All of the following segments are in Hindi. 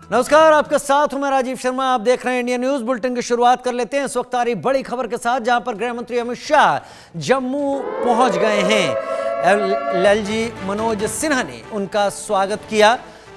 नमस्कार, आपके साथ हूं मैं राजीव शर्मा। आप देख रहे हैं इंडिया न्यूज बुलेटिन की शुरुआत कर लेते हैं इस वक्त आ रही बड़ी खबर के साथ, जहां पर गृह मंत्री अमित शाह जम्मू पहुंच गए हैं। एलजी मनोज सिन्हा ने उनका स्वागत किया।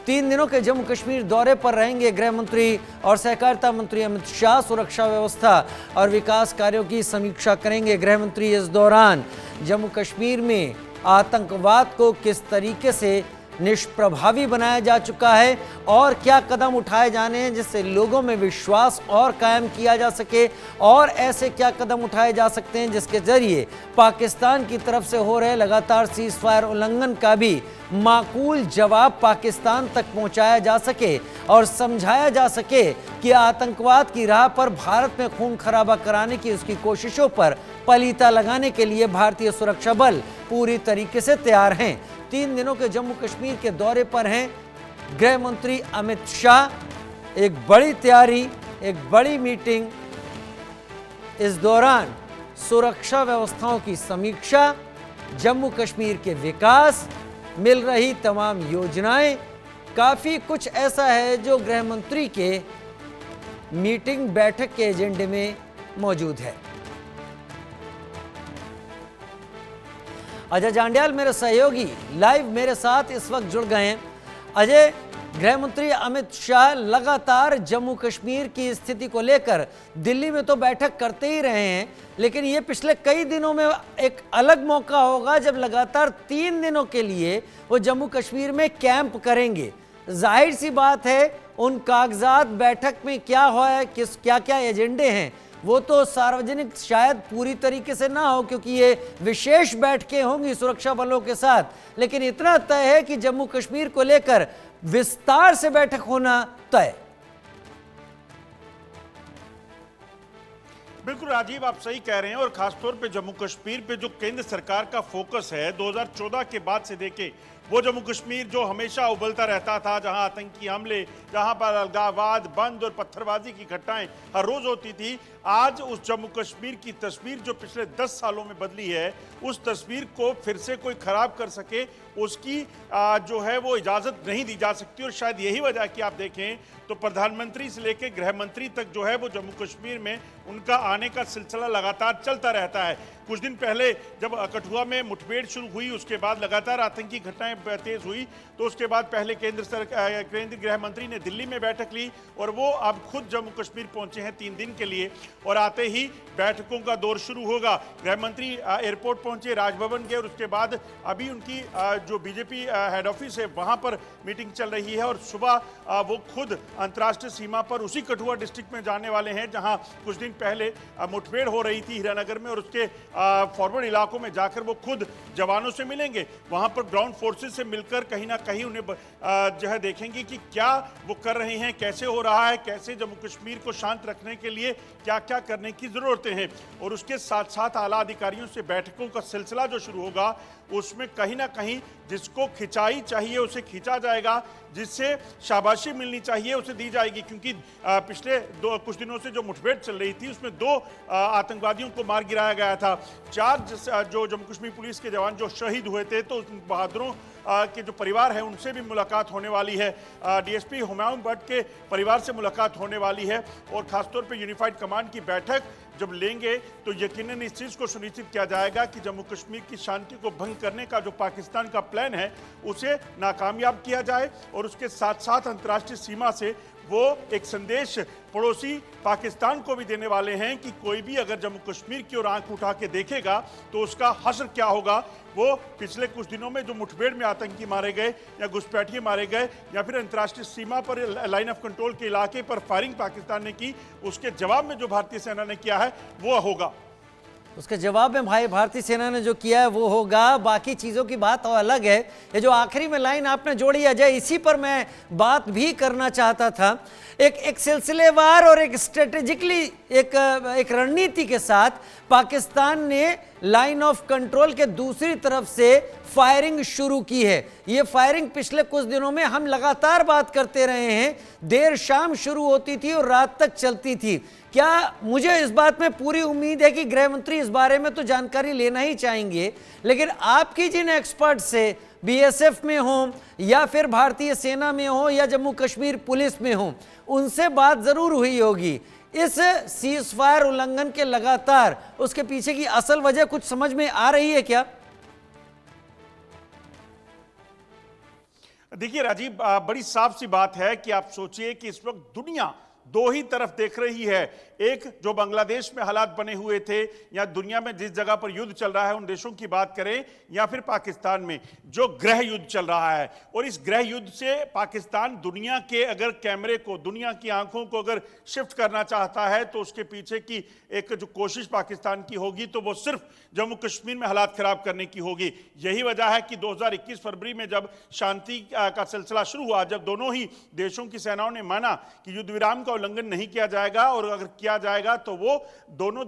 3 दिनों के जम्मू कश्मीर दौरे पर रहेंगे गृह मंत्री और सहकारिता मंत्री अमित शाह। सुरक्षा व्यवस्था और विकास कार्यों की समीक्षा करेंगे गृह मंत्री। इस दौरान जम्मू कश्मीर में आतंकवाद को किस तरीके से निष्प्रभावी बनाया जा चुका है और क्या कदम उठाए जाने हैं जिससे लोगों में विश्वास और कायम किया जा सके, और ऐसे क्या कदम उठाए जा सकते हैं जिसके जरिए पाकिस्तान की तरफ से हो रहे लगातार सीज फायर उल्लंघन का भी माकूल जवाब पाकिस्तान तक पहुंचाया जा सके और समझाया जा सके कि आतंकवाद की राह पर भारत में खून खराबा कराने की उसकी कोशिशों पर पलीता लगाने के लिए भारतीय सुरक्षा बल पूरी तरीके से तैयार हैं। 3 दिनों के जम्मू कश्मीर के दौरे पर हैं गृह मंत्री अमित शाह। एक बड़ी तैयारी, एक बड़ी मीटिंग, इस दौरान सुरक्षा व्यवस्थाओं की समीक्षा, जम्मू कश्मीर के विकास, मिल रही तमाम योजनाएं, काफी कुछ ऐसा है जो गृह मंत्री के मीटिंग बैठक के एजेंडे में मौजूद है। अजय जांड्याल मेरे सहयोगी लाइव मेरे साथ इस वक्त जुड़ गए हैं। अजय, गृह मंत्री अमित शाह लगातार जम्मू कश्मीर की स्थिति को लेकर दिल्ली में तो बैठक करते ही रहे हैं, लेकिन ये पिछले कई दिनों में एक अलग मौका होगा जब लगातार 3 दिनों के लिए वो जम्मू कश्मीर में कैंप करेंगे। जाहिर सी बात है, उन कागजात बैठक में क्या हुआ है, किस क्या क्या एजेंडे हैं, वो तो सार्वजनिक शायद पूरी तरीके से ना हो क्योंकि ये विशेष बैठकें होंगी सुरक्षा बलों के साथ, लेकिन इतना तय है कि जम्मू कश्मीर को लेकर विस्तार से बैठक होना तय। बिल्कुल राजीव, आप सही कह रहे हैं। और खासतौर पे जम्मू कश्मीर पे जो केंद्र सरकार का फोकस है 2014 के बाद से देखें, वो जम्मू कश्मीर जो हमेशा उबलता रहता था, जहां आतंकी हमले, जहां पर अलगाववाद, बंद और पत्थरबाजी की घटनाएं हर रोज होती थी, आज उस जम्मू कश्मीर की तस्वीर जो पिछले 10 सालों में बदली है, उस तस्वीर को फिर से कोई खराब कर सके उसकी जो है वो इजाजत नहीं दी जा सकती। और शायद यही वजह कि आप देखें तो प्रधानमंत्री से लेकर गृह मंत्री तक जो है वो जम्मू कश्मीर में उनका आने का सिलसिला लगातार चलता रहता है। कुछ दिन पहले जब कठुआ में मुठभेड़ शुरू हुई, उसके बाद लगातार आतंकी घटनाएं तेज हुई, तो उसके बाद पहले केंद्रीय गृह मंत्री ने दिल्ली में बैठक ली और वो अब खुद जम्मू कश्मीर पहुंचे हैं 3 दिन के लिए। और आते ही बैठकों का दौर शुरू होगा। गृह मंत्री एयरपोर्ट पहुंचे, राजभवन गए और उसके बाद अभी उनकी जो बीजेपी हेड ऑफिस है वहां पर मीटिंग चल रही है। और सुबह वो खुद अंतर्राष्ट्रीय सीमा पर उसी कठुआ डिस्ट्रिक्ट में जाने वाले हैं जहां कुछ दिन पहले मुठभेड़ हो रही थी हीरानगर में, और उसके फॉरवर्ड इलाकों में जाकर वो खुद जवानों से मिलेंगे। वहां पर ग्राउंड फोर्सेस से मिलकर कहीं ना कहीं उन्हें जो है देखेंगे कि क्या वो कर रहे हैं, कैसे हो रहा है, कैसे जम्मू कश्मीर को शांत रखने के लिए क्या क्या करने की जरूरतें हैं। और उसके साथ साथ आला अधिकारियों से बैठकों का सिलसिला जो शुरू होगा, उसमें कहीं ना कहीं जिसको खिंचाई चाहिए उसे खींचा जाएगा, जिससे शाबाशी मिलनी चाहिए उसे दी जाएगी। क्योंकि पिछले कुछ दिनों से जो मुठभेड़ चल रही थी उसमें 2 आतंकवादियों को मार गिराया गया था। 4 जो जम्मू कश्मीर पुलिस के जवान जो शहीद हुए थे, तो उन बहादुरों के जो परिवार है उनसे भी मुलाकात होने वाली है। डीएसपी हुमायूं भट्ट के परिवार से मुलाकात होने वाली है। और खासतौर पे यूनिफाइड कमांड की बैठक जब लेंगे तो यकीनन इस चीज़ को सुनिश्चित किया जाएगा कि जम्मू कश्मीर की शांति को भंग करने का जो पाकिस्तान का प्लान है उसे नाकामयाब किया जाए। और उसके साथ साथ अंतर्राष्ट्रीय सीमा से वो एक संदेश पड़ोसी पाकिस्तान को भी देने वाले हैं कि कोई भी अगर जम्मू कश्मीर की ओर आंख उठा के देखेगा तो उसका हश्र क्या होगा। वो पिछले कुछ दिनों में जो मुठभेड़ में आतंकी मारे गए या घुसपैठिए मारे गए या फिर अंतर्राष्ट्रीय सीमा पर लाइन ऑफ कंट्रोल के इलाके पर फायरिंग पाकिस्तान ने की, उसके जवाब में जो भारतीय सेना ने किया है वो होगा। उसके जवाब में भाई भारतीय सेना ने जो किया है वो होगा। बाकी चीज़ों की बात और अलग है। ये जो आखिरी में लाइन आपने जोड़ी अजय, इसी पर मैं बात भी करना चाहता था। एक सिलसिलेवार और एक स्ट्रेटेजिकली एक रणनीति के साथ पाकिस्तान ने लाइन ऑफ कंट्रोल के दूसरी तरफ से फायरिंग शुरू की है। ये फायरिंग पिछले कुछ दिनों में हम लगातार बात करते रहे हैं, देर शाम शुरू होती थी और रात तक चलती थी। क्या मुझे इस बात में पूरी उम्मीद है कि गृह मंत्री इस बारे में तो जानकारी लेना ही चाहेंगे, लेकिन आपकी जिन एक्सपर्ट से बीएसएफ में हो या फिर भारतीय सेना में हो या जम्मू कश्मीर पुलिस में हो, उनसे बात जरूर हुई होगी। इस सीज फायर उल्लंघन के लगातार उसके पीछे की असल वजह कुछ समझ में आ रही है क्या? देखिए राजीव, बड़ी साफ सी बात है कि आप सोचिए कि इस वक्त दुनिया दो ही तरफ देख रही है। एक जो बांग्लादेश में हालात बने हुए थे या दुनिया में जिस जगह पर युद्ध चल रहा है उन देशों की बात करें, या फिर पाकिस्तान में जो गृह युद्ध चल रहा है। और इस गृह युद्ध से पाकिस्तान दुनिया के अगर कैमरे को, दुनिया की आंखों को अगर शिफ्ट करना चाहता है तो उसके पीछे की एक जो कोशिश पाकिस्तान की होगी तो वो सिर्फ जम्मू कश्मीर में हालात खराब करने की होगी। यही वजह है कि 2021 फरवरी में जब शांति का सिलसिला शुरू हुआ, जब दोनों ही देशों की सेनाओं ने माना कि युद्ध विराम का उल्लंघन नहीं किया जाएगा और अगर किया जाएगा तो वो दोनों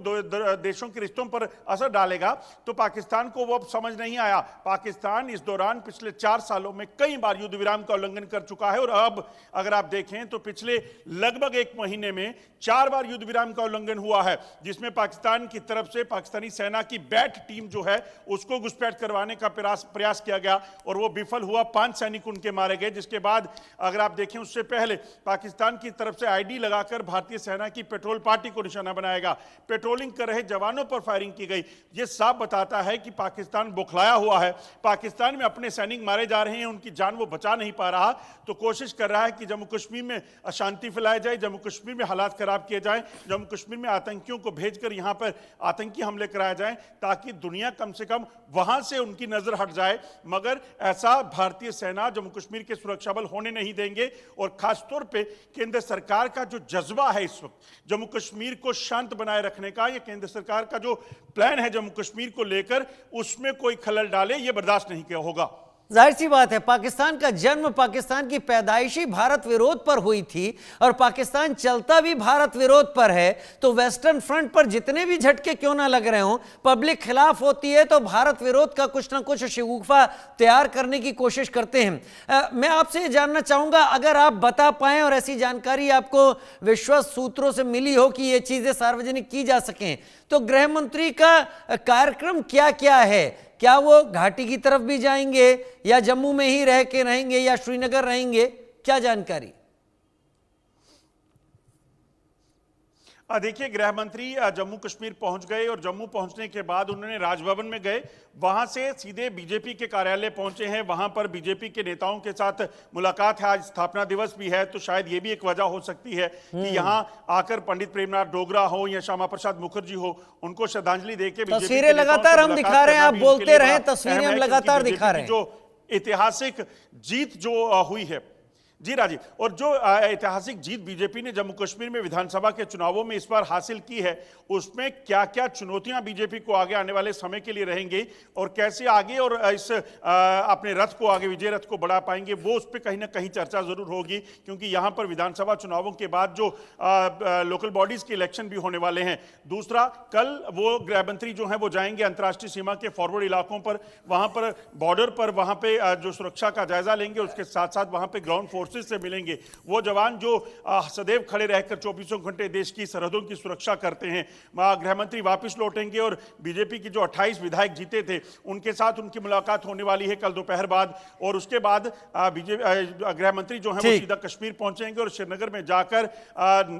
देशों के रिश्तों पर असर डालेगा, तो पाकिस्तान को वो अब समझ नहीं आया। पाकिस्तान इस दौरान पिछले 4 सालों में कई बार युद्ध विराम का उल्लंघन कर चुका है और अब अगर आप देखें तो पिछले लगभग 1 महीने में 4 बार युद्ध विराम का उल्लंघन हुआ है, जिसमें पाकिस्तान की तरफ से पाकिस्तानी सेना की बैट टीम जो है उसको घुसपैठ करवाने का प्रयास किया गया और वो विफल हुआ। 5 सैनिक उनके मारे गए, जिसके बाद अगर आप देखें उससे पहले पाकिस्तान की तरफ से आईडी लगाकर भारतीय सेना की पेट्रोल पार्टी को निशाना बनाएगा, पेट्रोलिंग कर रहे जवानों पर फायरिंग की गई। यह साफ बताता है कि पाकिस्तान बौखलाया हुआ है। पाकिस्तान में अपने सैनिक मारे जा रहे हैं, उनकी जान वो बचा नहीं पा रहा, तो कोशिश कर रहा है कि जम्मू कश्मीर में अशांति फैलाई जाए, जम्मू कश्मीर में हालात खराब किए जाएं, जम्मू कश्मीर में आतंकियों को भेजकर यहां पर आतंकी हमले कराए जाएं ताकि दुनिया कम से कम वहां से उनकी नजर हट जाए। मगर ऐसा भारतीय सेना जम्मू कश्मीर के सुरक्षा बल होने नहीं देंगे। और खासतौर पर केंद्र सरकार का जो जज्बा है इस वक्त जम्मू कश्मीर को शांत बनाए रखने का, ये केंद्र सरकार का जो प्लान है जम्मू कश्मीर को लेकर, उसमें कोई खलल डाले ये बर्दाश्त नहीं किया होगा। जाहिर सी बात है, पाकिस्तान का जन्म, पाकिस्तान की पैदाइशी भारत विरोध पर हुई थी और पाकिस्तान चलता भी भारत विरोध पर है। तो वेस्टर्न फ्रंट पर जितने भी झटके क्यों ना लग रहे हों, पब्लिक खिलाफ होती है तो भारत विरोध का कुछ ना कुछ शगुफा तैयार करने की कोशिश करते हैं। मैं आपसे ये जानना चाहूंगा, अगर आप बता पाएं और ऐसी जानकारी आपको विश्वस्त सूत्रों से मिली हो कि ये चीजें सार्वजनिक की जा सकें, तो गृह मंत्री का कार्यक्रम क्या क्या है? क्या वो घाटी की तरफ भी जाएंगे या जम्मू में ही रह के रहेंगे या श्रीनगर रहेंगे? क्या जानकारी? देखिए, गृह मंत्री जम्मू कश्मीर पहुंच गए और जम्मू पहुंचने के बाद उन्होंने राजभवन में गए, वहां से सीधे बीजेपी के कार्यालय पहुंचे हैं। वहां पर बीजेपी के नेताओं के साथ मुलाकात है। आज स्थापना दिवस भी है, तो शायद ये भी एक वजह हो सकती है कि यहां आकर पंडित प्रेमनाथ डोगरा हो या श्यामा प्रसाद मुखर्जी हो, उनको श्रद्धांजलि देके तस्वीरें लगातार हम दिखा रहे हैं, आप बोलते रहे, तस्वीरें हम लगातार दिखा रहे हैं। जो ऐतिहासिक जीत जो हुई है, जी राजीव, और जो ऐतिहासिक जीत बीजेपी ने जम्मू कश्मीर में विधानसभा के चुनावों में इस बार हासिल की है, उसमें क्या क्या चुनौतियां बीजेपी को आगे आने वाले समय के लिए रहेंगी और कैसे आगे और इस अपने रथ को आगे, विजय रथ को बढ़ा पाएंगे, वो उस पर कहीं ना कहीं चर्चा जरूर होगी। क्योंकि यहां पर विधानसभा चुनावों के बाद जो लोकल बॉडीज के इलेक्शन भी होने वाले हैं। दूसरा, कल वो गृह मंत्री जो है वो जाएंगे अंतर्राष्ट्रीय सीमा के फॉरवर्ड इलाकों पर, वहां पर बॉर्डर पर, वहां पे जो सुरक्षा का जायजा लेंगे, उसके साथ साथ वहां पे ग्राउंड फोर्सेस से मिलेंगे। वो जवान जो सदैव खड़े रहकर 24 घंटे देश की सरहदों की सुरक्षा करते हैं। गृह मंत्री वापस लौटेंगे और बीजेपी की जो 28 विधायक जीते थे उनके साथ उनकी मुलाकात होने वाली है कल दोपहर बाद। और उसके बाद गृह मंत्री जो है वो सीधा कश्मीर पहुंचेंगे और श्रीनगर में जाकर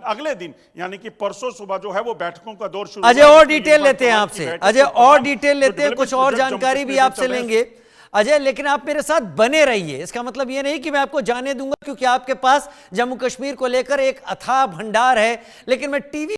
अगले दिन यानी कि परसों सुबह जो है वो बैठकों का दौर शुरू। अजय, और डिटेल लेते हैं आपसे, अजय और डिटेल लेते हैं, कुछ और जानकारी भी आपसे लेंगे अजय, लेकिन आप मेरे साथ बने रहिए। इसका मतलब यह नहीं कि मैं आपको जाने दूंगा, क्योंकि आपके पास जम्मू कश्मीर को लेकर एक अथाह भंडार है, लेकिन मैं टीवी